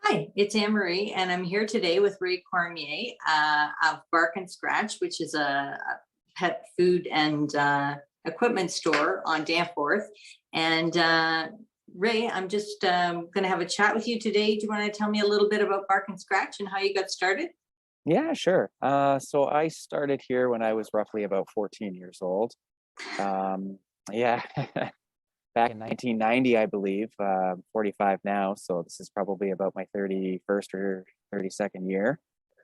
Hi, it's Anne Marie, and I'm here today with Ray Cormier of Bark and Scratch, which is a pet food and equipment store on Danforth. And Ray, I'm just going to have a chat with you today. Do you want to tell me a little bit about Bark and Scratch and how you got started? Yeah, sure. So I started here when I was roughly about 14 years old. Um, yeah, back in 1990, I believe. 45 now, so this is probably about my 31st or 32nd year.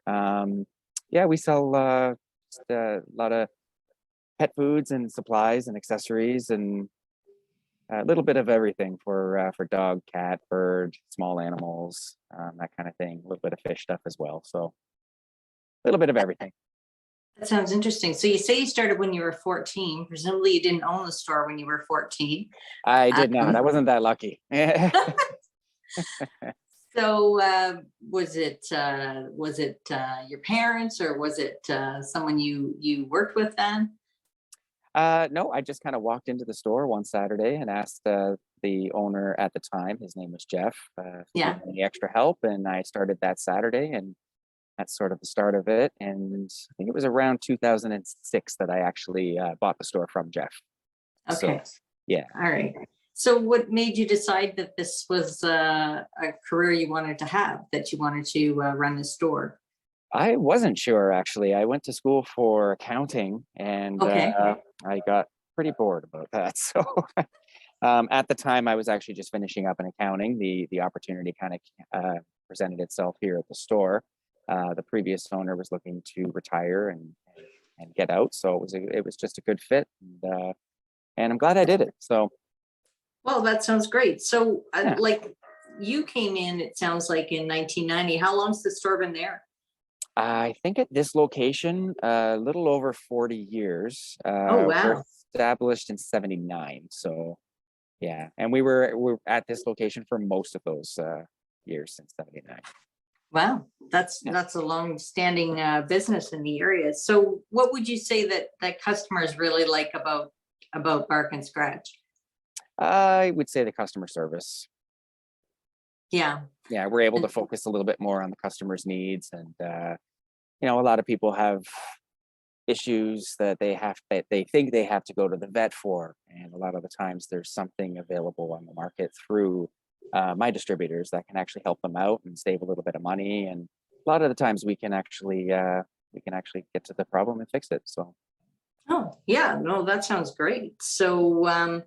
Um, yeah, we sell just a lot of pet foods and supplies and accessories and a little bit of everything for dog, cat, bird, small animals, that kind of thing. A little bit of fish stuff as well. So a little bit of everything. That sounds interesting. So you say you started when you were 14. Presumably you didn't own the store when you were 14. I did not. I Um, wasn't that lucky. so was it your parents, or was it someone you worked with then? No, I just kind of walked into the store one Saturday and asked the owner at the time, his name was Jeff, if he Yeah. needed any extra help. And I started that Saturday, and that's sort of the start of it. And I think it was around 2006 that I actually bought the store from Jeff. So, Okay. yeah. All right. So what made you decide that this was a career you wanted to have, that you wanted to run the store? I wasn't sure actually. I went to school for accounting and Okay. I got pretty bored about that. So at the time, I was actually just finishing up in accounting. The opportunity kind of presented itself here at the store. The previous owner was looking to retire and get out, so it was just a good fit, and I'm glad I did it. So Well, that sounds great. So yeah, like you came in, it sounds like in 1990. How long's the store been there? I think at this location, a little over 40 years. Oh, We're wow. established in '79, so yeah, and we're at this location for most of those years since '79. Wow. Yeah. That's a long standing business in the area. So what would you say that customers really like about Bark and Scratch? I would say the customer service. Yeah. Yeah, we're able to And focus a little bit more on the customer's needs, and a lot of people have issues that they think they have to go to the vet for, and a lot of the times there's something available on the market through my distributors that can actually help them out and save a little bit of money, and a lot of the times we can actually get to the problem and fix it. So oh, yeah, no, that sounds great. So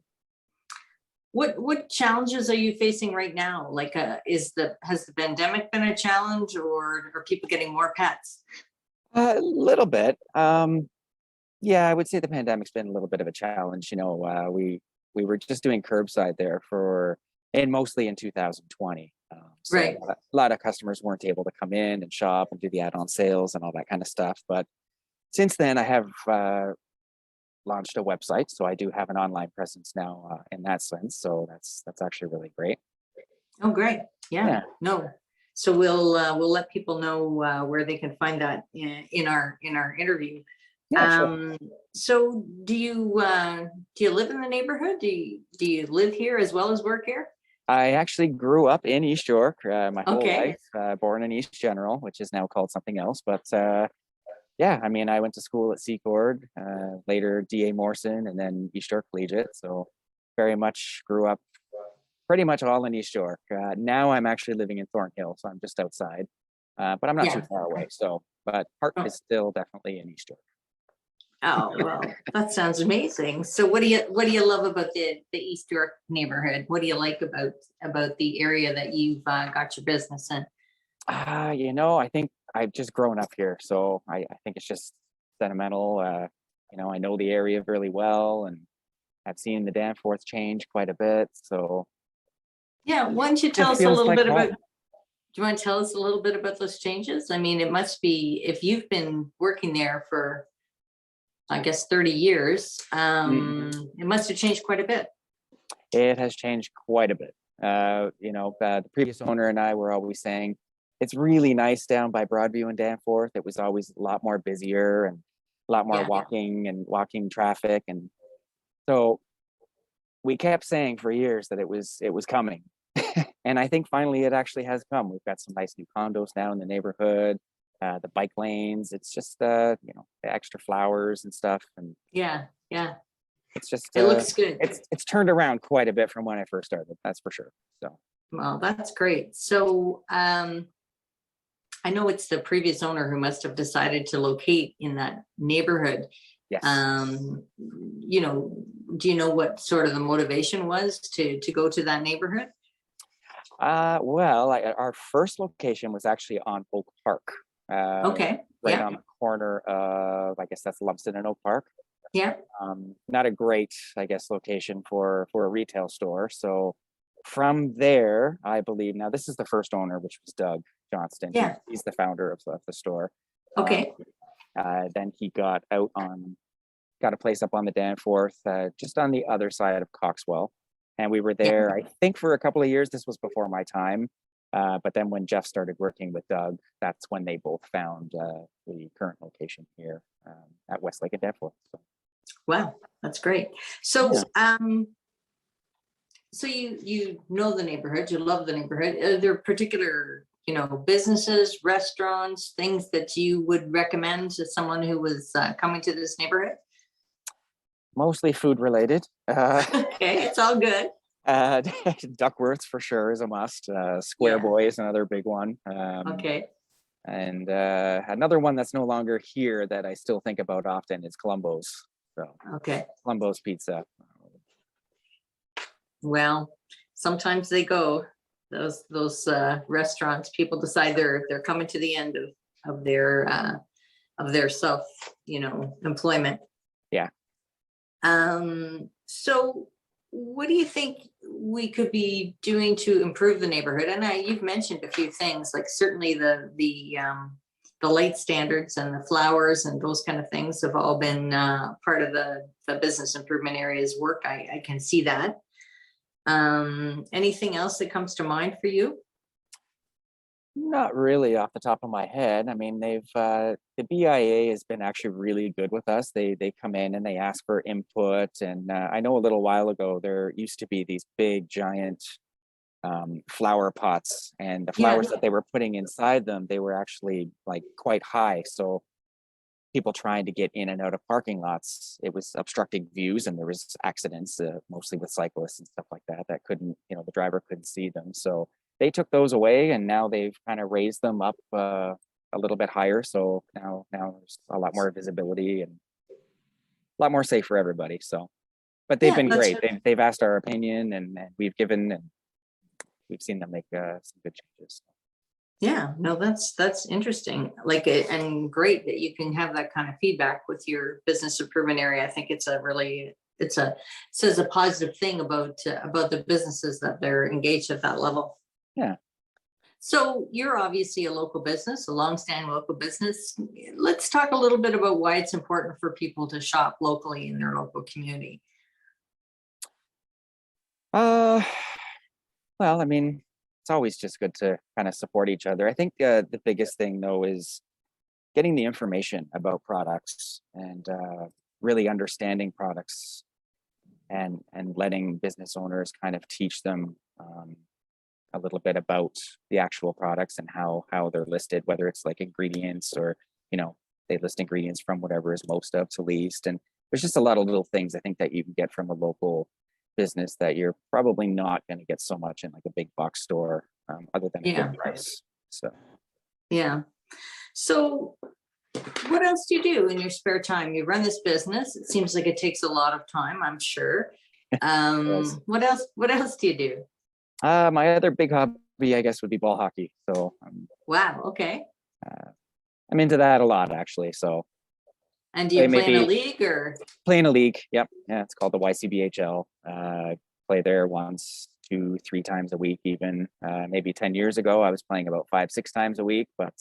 what challenges are you facing right now? Like has the pandemic been a challenge, or are people getting more pets? a little bit. Yeah, I would say the pandemic's been a little bit of a challenge. We were just doing curbside there and mostly in 2020. So Right. a lot of customers weren't able to come in and shop and do the add-on sales and all that kind of stuff. But since then, I have launched a website, so I do have an online presence now in that sense. So that's actually really great. Oh, great. Yeah. Yeah, No. So we'll let people know where they can find that in our interview. yeah, sure. Um, so do you live in the neighborhood? Do you live here as well as work here? I actually grew up in East York my whole Okay. life, born in East General, which is now called something else. But yeah, I mean, I went to school at Secord, later D.A. Morrison, and then East York Collegiate. So very much grew up pretty much all in East York. Now I'm actually living in Thornhill, so I'm just outside, but I'm not too Yeah. far away. So, but heart Oh, is still definitely in East York. oh, well, that sounds amazing. So what do you love about the East York neighborhood? What do you like about the area that you've got your business in? I think I've just grown up here, so I think it's just sentimental. I know the area really well, and I've seen the Danforth change quite a bit, so Yeah, why don't you tell just us a feels little like bit about, home. do you want to tell us a little bit about those changes? I mean, it must be, if you've been working there for, I guess, 30 years, Mhm. it must have changed quite a bit. It has changed quite a bit. The previous owner and I were always saying it's really nice down by Broadview and Danforth. It was always a lot more busier and a lot more Yeah. walking traffic, and so we kept saying for years that it was coming. And I think finally it actually has come. We've got some nice new condos now in the neighborhood, the bike lanes. It's just, you know, the extra flowers and stuff. And Yeah, yeah. it's just, It looks good. it's turned around quite a bit from when I first started. That's for sure. So, Well, that's great. So, I know it's the previous owner who must have decided to locate in that neighborhood. yes. You know, do you know what sort of the motivation was to go to that neighborhood? Well, our first location was actually on Oak Park, Okay, right yeah, on the corner of, I guess that's Lumsden and Oak Park. yeah, Not a great, I guess, location for a retail store. So from there, I believe, now this is the first owner, which was Doug Johnston. yeah, He's the founder of the store. okay, Then he got a place up on the Danforth, just on the other side of Coxwell. And we were yeah, there, I think, for a couple of years. This was before my time. But then when Jeff started working with Doug, that's when they both found the current location here at Westlake and Danforth. So, wow, that's great. So, yeah. so you know the neighborhood, you love the neighborhood. Are there particular, you know, businesses, restaurants, things that you would recommend to someone who was coming to this neighborhood? Mostly food related. Okay, it's all good. Duckworth's for sure is a must. Square Yeah. Boy is another big one. Okay. And another one that's no longer here that I still think about often is Columbo's. So Okay. Columbo's Pizza. Well, sometimes they go, those restaurants, people decide they're coming to the end of their self, you know, employment. Yeah. So what do you think we could be doing to improve the neighborhood? And you've mentioned a few things, like certainly the light standards and the flowers and those kind of things have all been part of the business improvement area's work. I can see that. Anything else that comes to mind for you? Not really off the top of my head. I mean, the BIA has been actually really good with us. They come in and they ask for input. And I know a little while ago there used to be these big giant flower pots, and the Yeah, flowers that they were putting inside them, they were actually like quite high. So people trying to get in and out of parking lots, it was obstructing views, and there was accidents, mostly with cyclists and stuff like that, that couldn't, you know, the driver couldn't see them. So they took those away, and now they've kind of raised them up a little bit higher. So now there's a lot more visibility and a lot more safe for everybody. So, but they've yeah, been that's great. They've asked our opinion, and we've given, and we've seen them make some good changes. yeah, no, that's interesting. Like, and great that you can have that kind of feedback with your business improvement area. I think it's a really, says a positive thing about the businesses that they're engaged at that level. Yeah. So you're obviously a local business, a longstanding local business. Let's talk a little bit about why it's important for people to shop locally in their local community. Uh, well, I mean, it's always just good to kind of support each other. I think the biggest thing though is getting the information about products, and really understanding products, and letting business owners kind of teach them a little bit about the actual products and how they're listed, whether it's like ingredients, or, you know, they list ingredients from whatever is most of to least. And there's just a lot of little things I think that you can get from a local business that you're probably not going to get so much in like a big box store, other than a Yeah, good price. So yeah. So what else do you do in your spare time? You run this business. It seems like it takes a lot of time, I'm sure. yes. What else do you do? My other big hobby, I guess, would be ball hockey. So Wow, okay. I'm into that a lot, actually. So And do you play in a maybe league or? play in a league. Yep. Yeah, it's called the YCBHL. Play there once, 2, 3 times a week. Even maybe 10 years ago, I was playing about 5, 6 times a week. But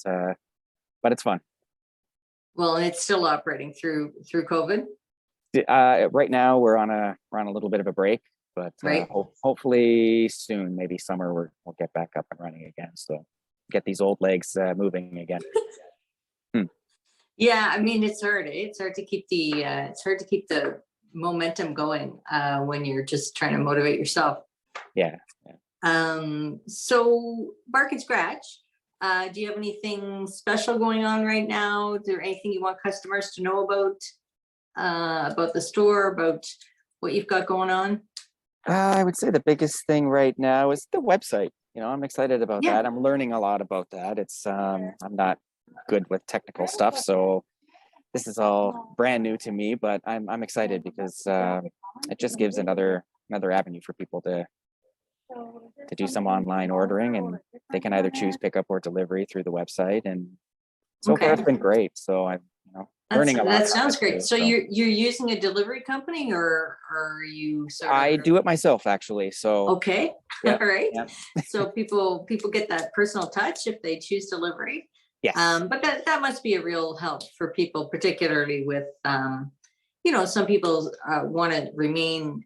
it's fun. Well, and it's still operating through COVID, Right now, we're on a little bit of a break, but right? hopefully soon, maybe summer, we'll get back up and running again. So get these old legs moving again. Yeah, I mean, it's hard. It's hard to keep the momentum going when you're just trying to motivate yourself. Yeah. So Bark and Scratch, do you have anything special going on right now? Is there anything you want customers to know about the store, about what you've got going on? I would say the biggest thing right now is the website. I'm excited about Yeah. that. I'm learning a lot about that. I'm not good with technical stuff, so this is all brand new to me, but I'm excited because it just gives another avenue for people to do some online ordering, and they can either choose pickup or delivery through the website. And so far, Okay. it's been great. So I'm learning a lot That from sounds it too. great. So you're using a delivery company, or are you sort I of do it myself actually. So okay? yeah, All right. yeah, So people get that personal touch if they choose delivery. yes, But that must be a real help for people, particularly with some people want to remain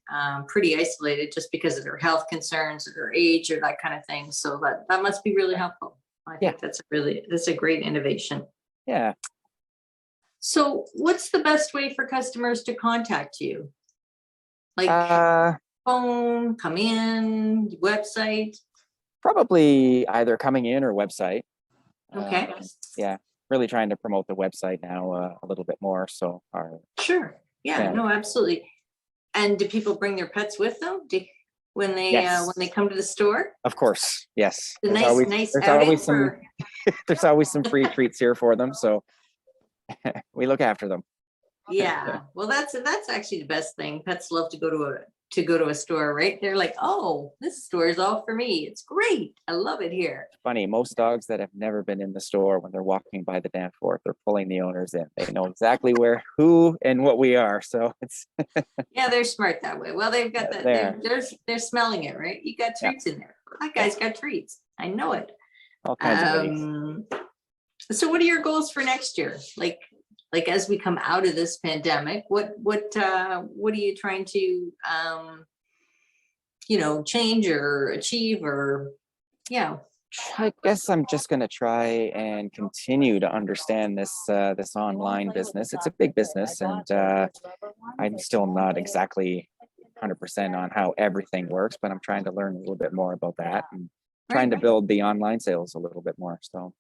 pretty isolated just because of their health concerns or their age or that kind of thing. So that must be really helpful. I yeah, think that's a great innovation. yeah. So what's the best way for customers to contact you? Like Uh, phone, come in, website? Probably either coming in or website. Okay, Yeah, really trying to promote the website now a little bit more. So our sure. Yeah, yeah, no, absolutely. And do people bring their pets with them when yes, they come to the store? of course, yes. A There's nice always nice there's outing always some for there's always some free treats here for them. So we look after them. yeah. Well, that's actually the best thing. Pets love to go to a store, right? They're like, oh, this store is all for me. It's great. I love it here. Funny, most dogs that have never been in the store, when they're walking by the Danforth, they're pulling the owners in. They know exactly where, who, and what we are. So it's Yeah, they're smart that way. Well, they've got that. there. They're smelling it, right? You got Yeah, treats in there. That yeah, guy's got treats. I know it. all kinds of goodies. So what are your goals for next year? Like as we come out of this pandemic, what are you trying to change or achieve or yeah. I guess I'm just going to try and continue to understand this online business. It's a big business, and I'm still not exactly 100% on how everything works, but I'm trying to learn a little bit more about that and trying Right. to build the online sales a little bit more. So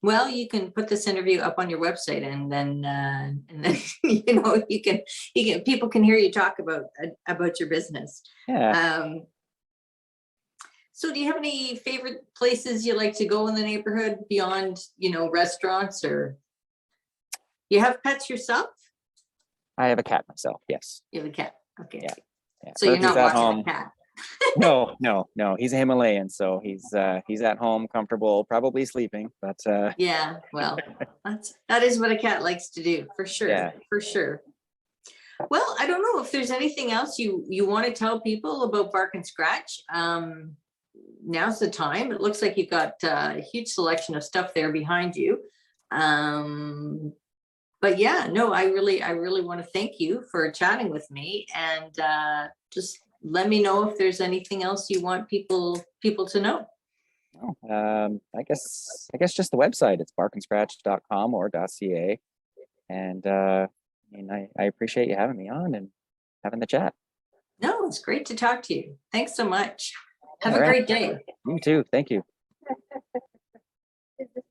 Well, you can put this interview up on your website and then people can hear you talk about your business. yeah, Um, so do you have any favorite places you like to go in the neighborhood beyond, restaurants, or you have pets yourself? I have a cat myself. Yes. You have a cat. Okay. Yeah. Yeah. So you're Berkey's not at watching home. a cat. No, no, no. He's a Himalayan, so he's at home, comfortable, probably sleeping. But Yeah, well, that is what a cat likes to do, for yeah. sure, for sure. Well, I don't know if there's anything else you want to tell people about Bark and Scratch. Now's the time. It looks like you've got a huge selection of stuff there behind you. But yeah, no, I really want to thank you for chatting with me, and just let me know if there's anything else you want people to know. Oh, I guess just the website. It's barkandscratch.com or .ca. And I appreciate you having me on and having the chat. No, it's great to talk to you. Thanks so much. Have All a right. great day. You too. Thank you.